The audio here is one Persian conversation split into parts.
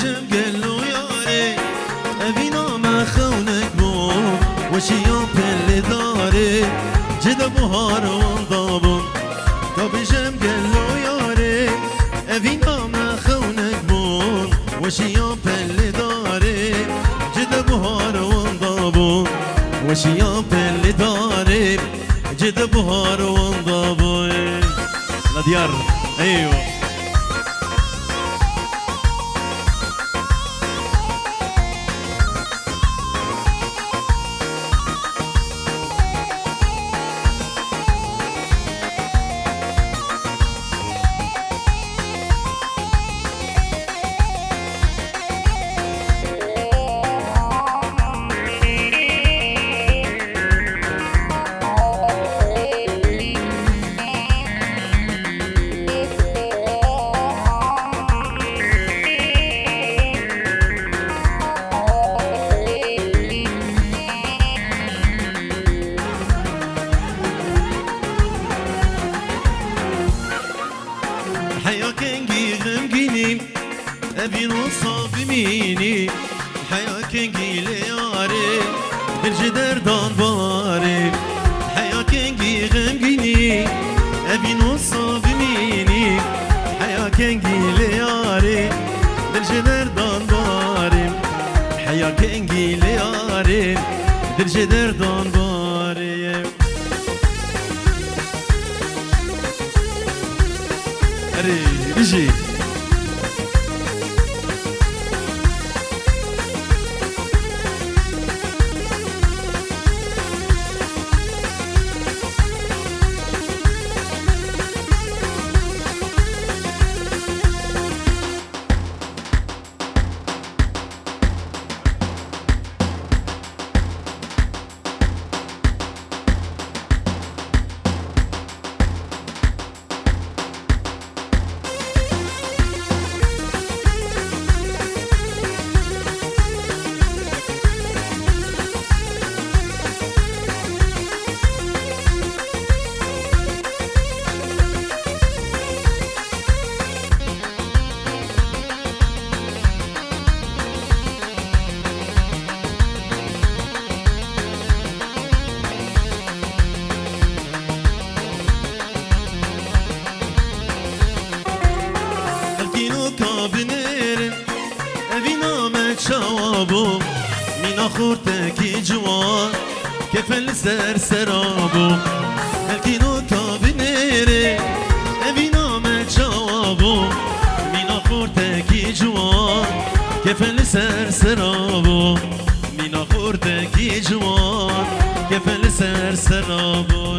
بجم قلو ياري أبينا ما خونك بو وشيان بل داري جد بهار وانضابون بجم قلو ياري أبينا ما خونك بو وشيان بل داري جد بهار وانضابون وشيان بل داري جد بهار وانضابون لا ديار ايوه أبين وصاب ميني حيا كنجي لياري بالجدر دان باري حيا كنجي غمجيني أبين وصاب ميني حيا كنجي لياري بالجدر دان باري حيا كنجي لياري بالجدر دان باري أري بيجي شوابو من خورتك جوان كفل سر سرابو الكينو تابنيري ابينا ما شوابو من خورتك جوان كفل سر سرابو من خورتك جوان كفل سر سرابو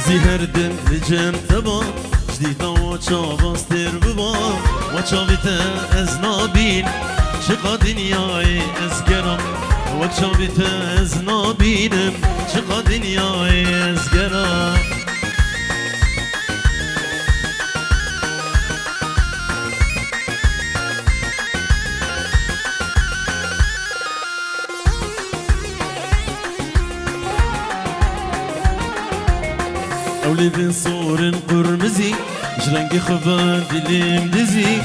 زی هردم لجم تبا جدیدا و چاباستر ببا و چاویت از نابین چقا دنیای از گرم و چاویت از نابینم چقا دنیای از گرم أولي بين صور قرمزي مش رنقي خبان دليم دزي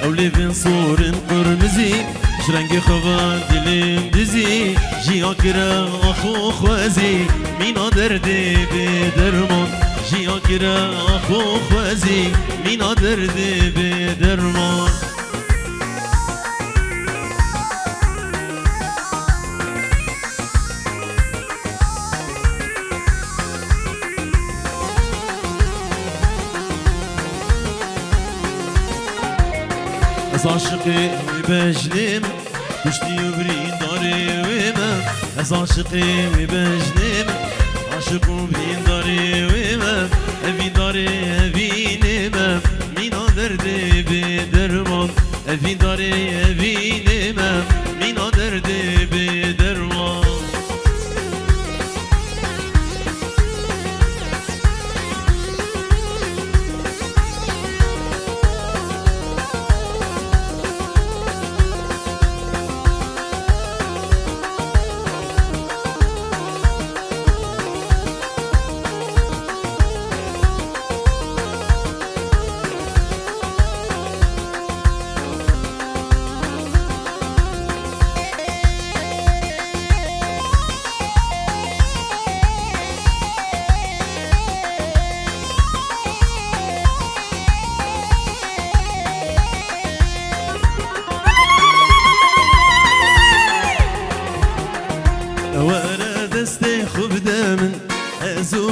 أولي بين صور قرمزي مش رنقي خبان دليم دزي جي أكرا أخو خوازي مينا دردي بدرمان جي أكرا أخو خوازي مينا دردي بدرمان از عاشقی بجنیم کشتی و برین داری من از عاشقی بجنیم عاشق و برین داری من اوی داری اوی نمم مینا درده به درمان اوی داری اوی نمم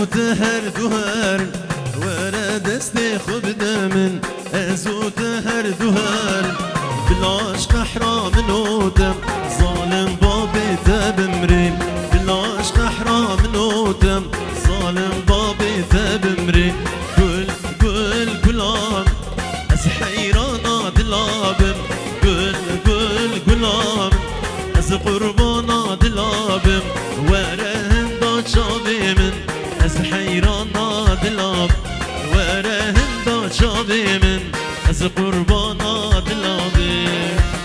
ازوت هر دو هر ورا دست خوب دمن ازوت هر دو هر بلاش قحرام نوتم ظالم بابي تبمري بلاش قحرام نوتم ظالم بابي تبمري قل قل قلام از حيرانا دلابم قل قل قلام از قربانا دلابم ورهم دا چاوی من از حیرانا دلاب ورهم دا چاوی من از قربانا دلابم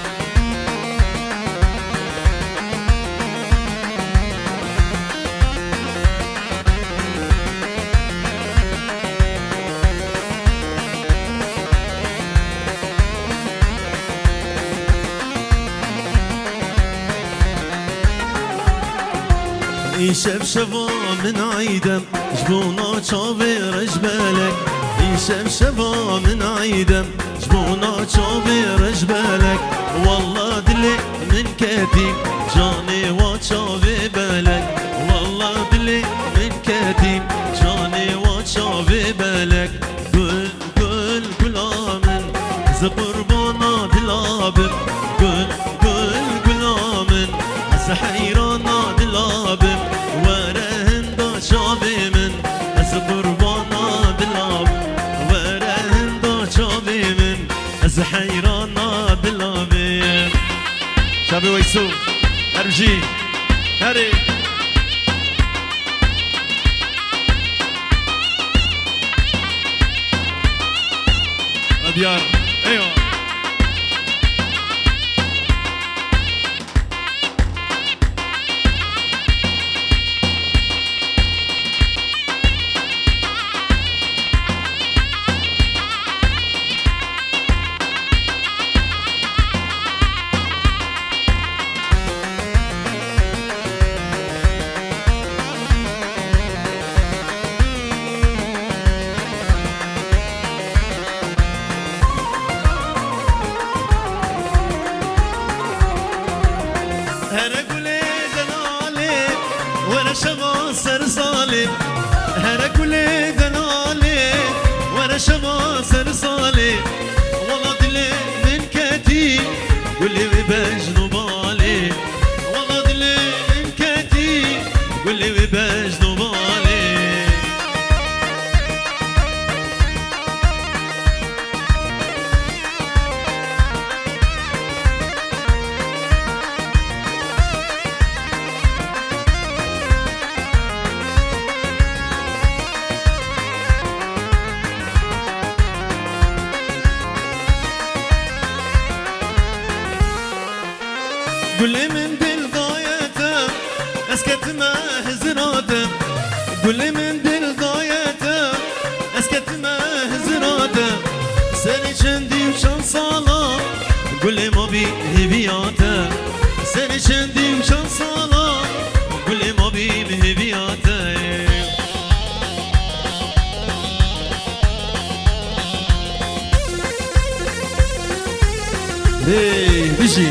يشب شبا من عيدم جبونا شابير جبالك يشب شبا من عيدم جبونا شابير جبالك والله دلي من كتيم جاني وشابي بالك والله دلي من كتيم جاني وشابي بالك قل قل قل آمن ز قربانا دلابم قل قل قل آمن ز حيرانا دلابم ورهن دا شابي من از قربانا دلاب ورهن دا شابي من از حيرانا دلابم شابي ويسو ارجي هري اديار ايوه شبا سر ظالم هر كل دلالي وانا شبا سر ظالم والله دلي من كتي واللي بجنو بالي والله دلي من كتي واللي بجنو بالي قل من دل غايته اسكت ما هزراته قل من دل غايته اسكت ما هزراته سني چندی وشان سالا قل ما بي هبياته سني چندی وشان سالا قل ما بي هبياته هي بيجي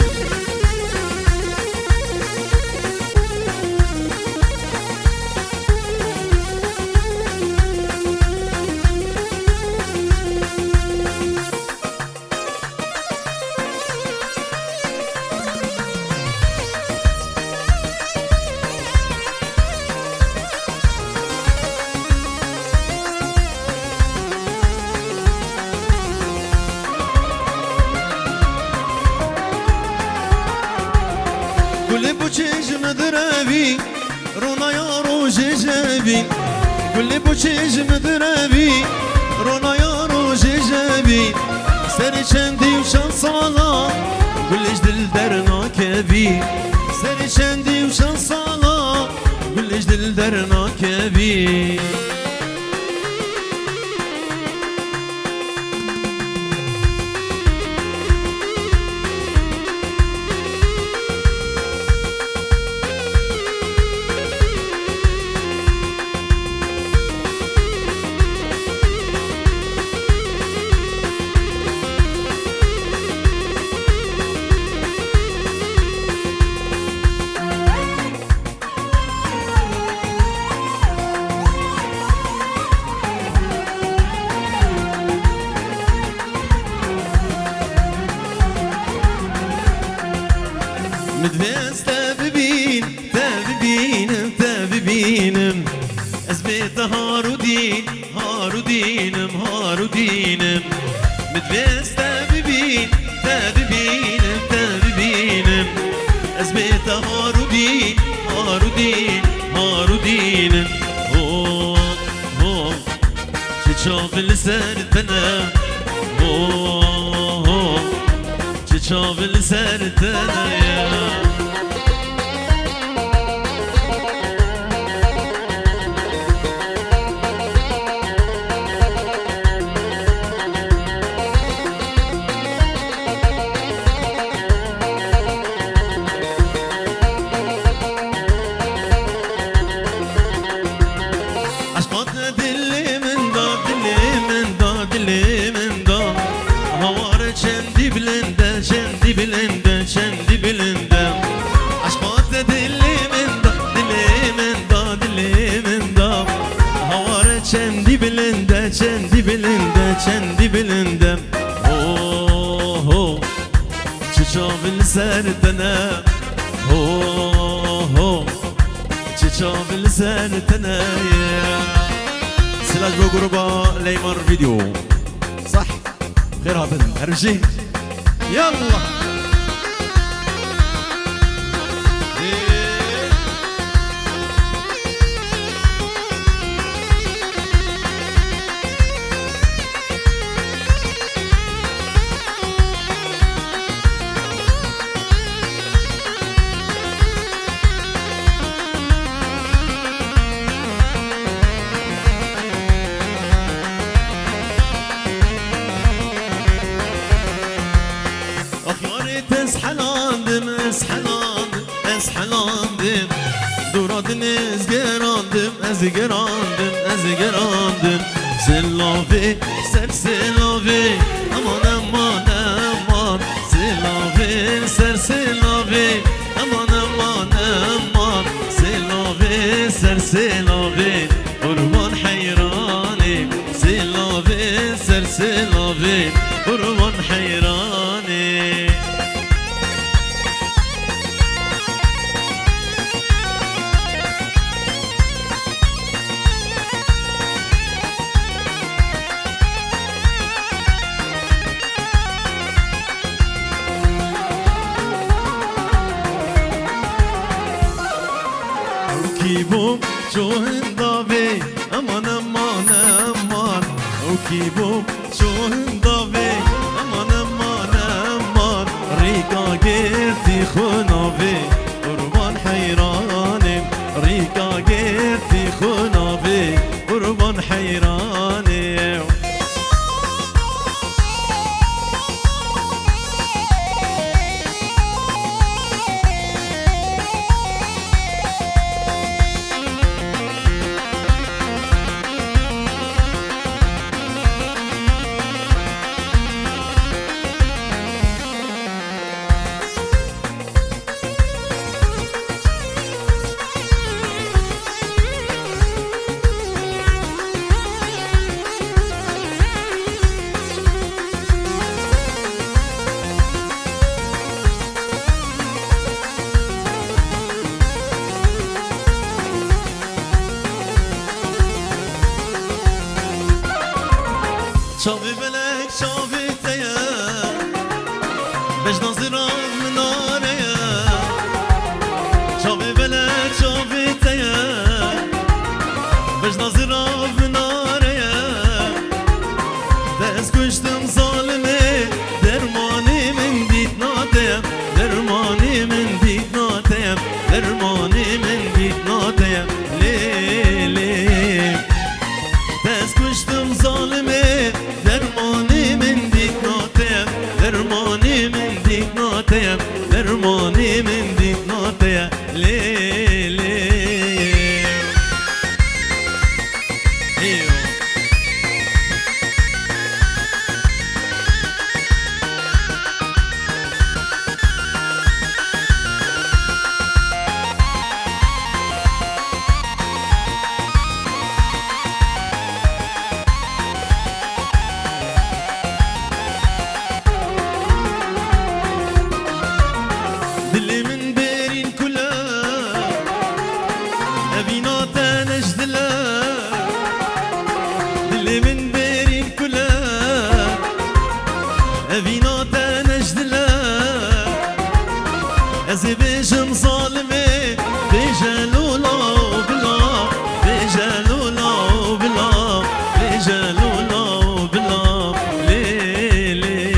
قل بو چشم دروی رونا یارو ججبی قل بو چشم دروی رونا یارو ججبی سر چندی و شان سالا قلش دل در ناکبی سر چندی و شان سالا قلش دل در ناکبی مدفاس تاببين تاببينم تاببينم أزبيت هارودين هارودينم هارودينم مدفاس تاببين تاببينم تاببينم أزبيت هارودين هارودين هارودينم هو هو تشوف لسان الثنا هو تشوف لسان الثنا يا شندي بلندا شندي بلندا عشقات دلي من دا دلي من دا دلي من دا هوارت شندي بلندا شندي بلندا شندي بلندا هو تشوف لسانتنا هو تشوف لسانتنا سلاج بو جروبا ليمر فيديو صح خير هذا هرجي يلا اسحلاندم دورادن ازگراندم ازگراندم سلاوی سر سلاوی امان امان امان سلاوی سر سلاوی امان امان امان سلاوی سر سلاوی قربان حیرانی سلاوی سر سلاوی قربان حیرانی Okibum çoğundavi aman aman aman Okibum çoğundavi aman aman aman Rika girti khunavi kurban hayranim Rika girti khunavi kurban hayranim بيجم ظالمي بجلولا وبلا بجلولا وبلا بجلولا وبلا ليلي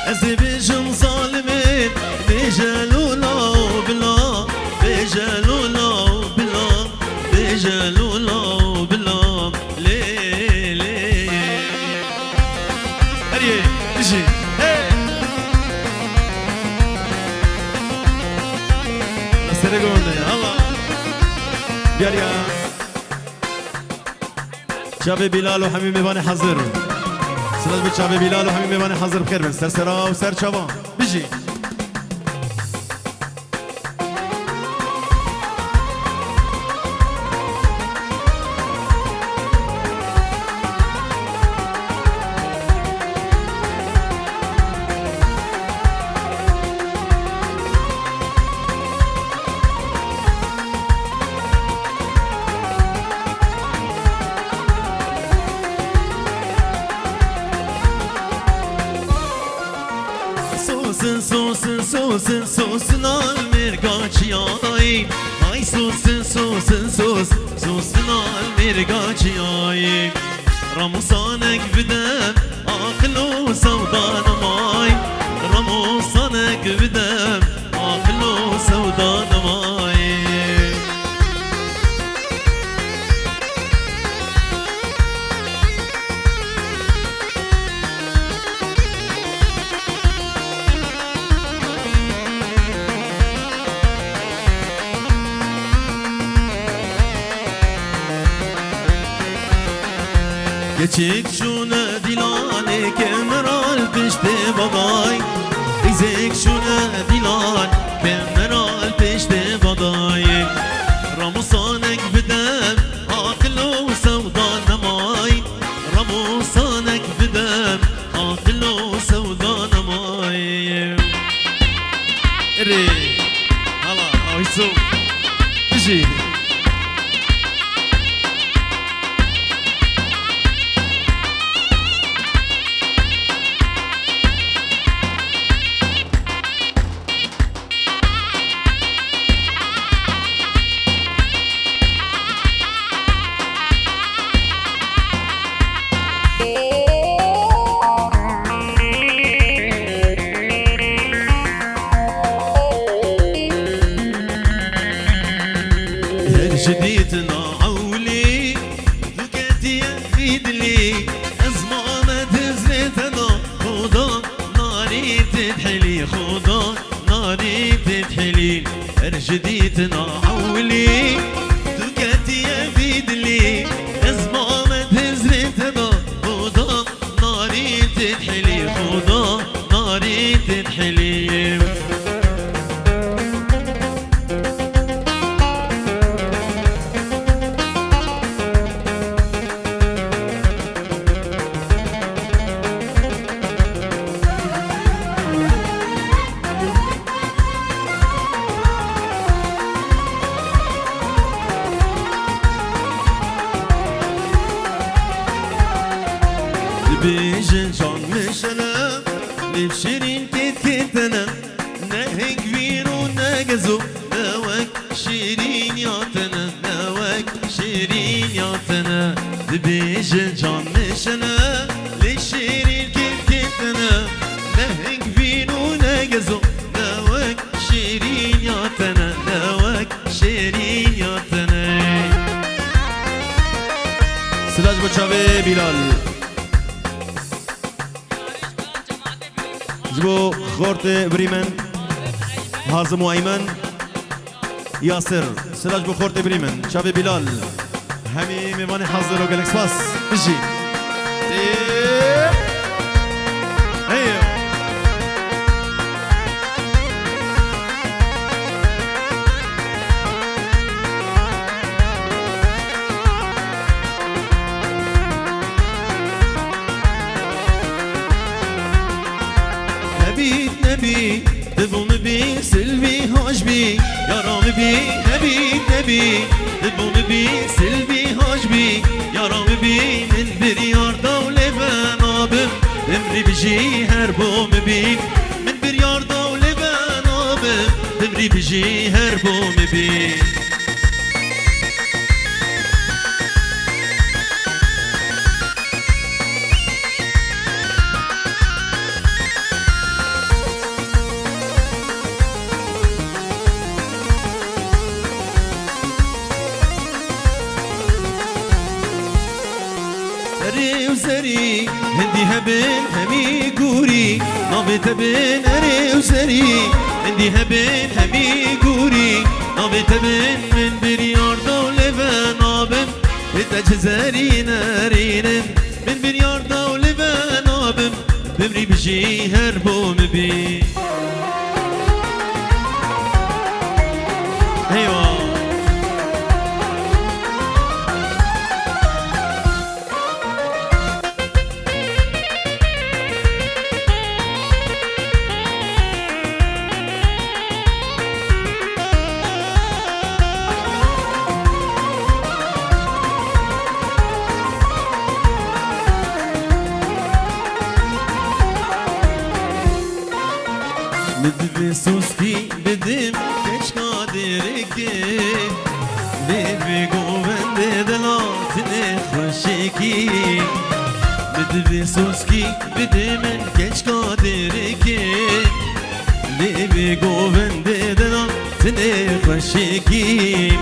أزي بيجم ظالمي بجلولا وبلا بجلولا وبلا بجلولا وبلا ليلي هريه اجي الله يا شباب بلال وحميمي باني حضر سلاج بيت شباب بلال وحميمي باني حضر بخير بن سر سرا وسر شباب بيجي Sosun almirgaçiyay Ay sosun almirgaçiyay Ramusanek bidem aklu sevdanamay Ramusanek bidem aklu sevdanamay Geçik şuna dilane kemeral peşte baday İzek şuna dilan kemeral peşte baday Ramusanek bidem aklu sevdanamay Ramusanek bidem aklu sevdanamay Eri Hala aysu Bizi جديتنا عولي ذكاتي يفيدلي أزمانة تزلتنا خدا ناري تتحلي خدا ناري تتحلي جديتنا عولي ذكاتي يفيدلي أزمانة تزلتنا خدا ناري تتحلي خدا ناري تتحلي بيجن جان مشنا لبشرين كتكتنا نهك فيرو نجزو نواك شيرين يعتنا نواك شيرين يعتنا بيجن جان مشنا لبشرين كتكتنا نهك فيرو نجزو نواك شيرين يعتنا نواك شيرين يعتنا سلاج بچاوه بلال جبو خورت بريمن هازم وأيمن ياسر سلاج بو خورت بريمن شابي بلال همي ميواني حاضر وقالك سباس بجي هيا نبي دبوم بي سلبي هاج بي يا رام بي نبي دبوم بي سلبي هاج بي يا رام بي من بريار دولة بنابم امري بجي هر بوم بي من بريار دولة بنابم امري بمری بجی هر بوم بی اري وزري هندي هبن همي قوري نابت بن اري وزري هندي هبن همي قوري نابت بن من بريار دولة نابم بتجزري نارين من بريار دولة نابم بمري بجي هربوم بي ايوه Midvi suski bidim keç kadirike Midvi govende delatine hoşeki Midvi suski bidim keç kadirike Midvi govende delatine hoşeki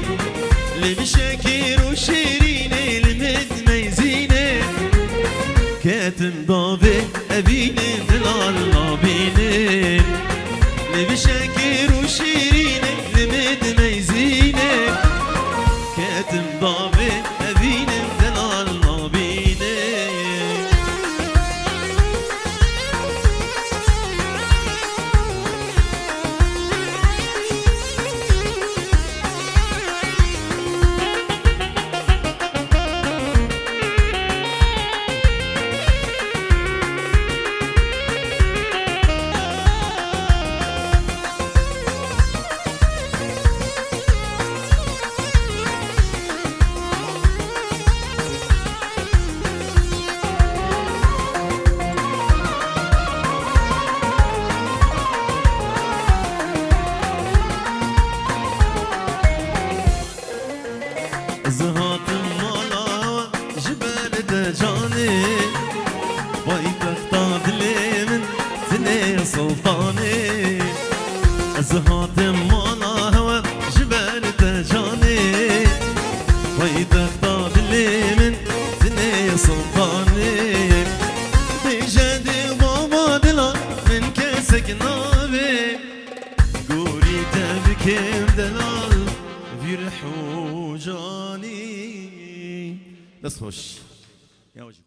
Levi şekir u şirin elmed meyzine Ketim davi evinim delalla binim لبي شاكر وشيرين لمد ميزينه كاتم ضابي أبين دلال نابينه زهاتم مالا جبال دجاني بايتختا دلي من تني سلطاني زهاتم مالا هوا جبال دجاني بايتختا دلي من تني سلطاني بجدي بابا دلا من كسك نابي قوري تبكيم دلال فرحو جاني بس خوش يا وجه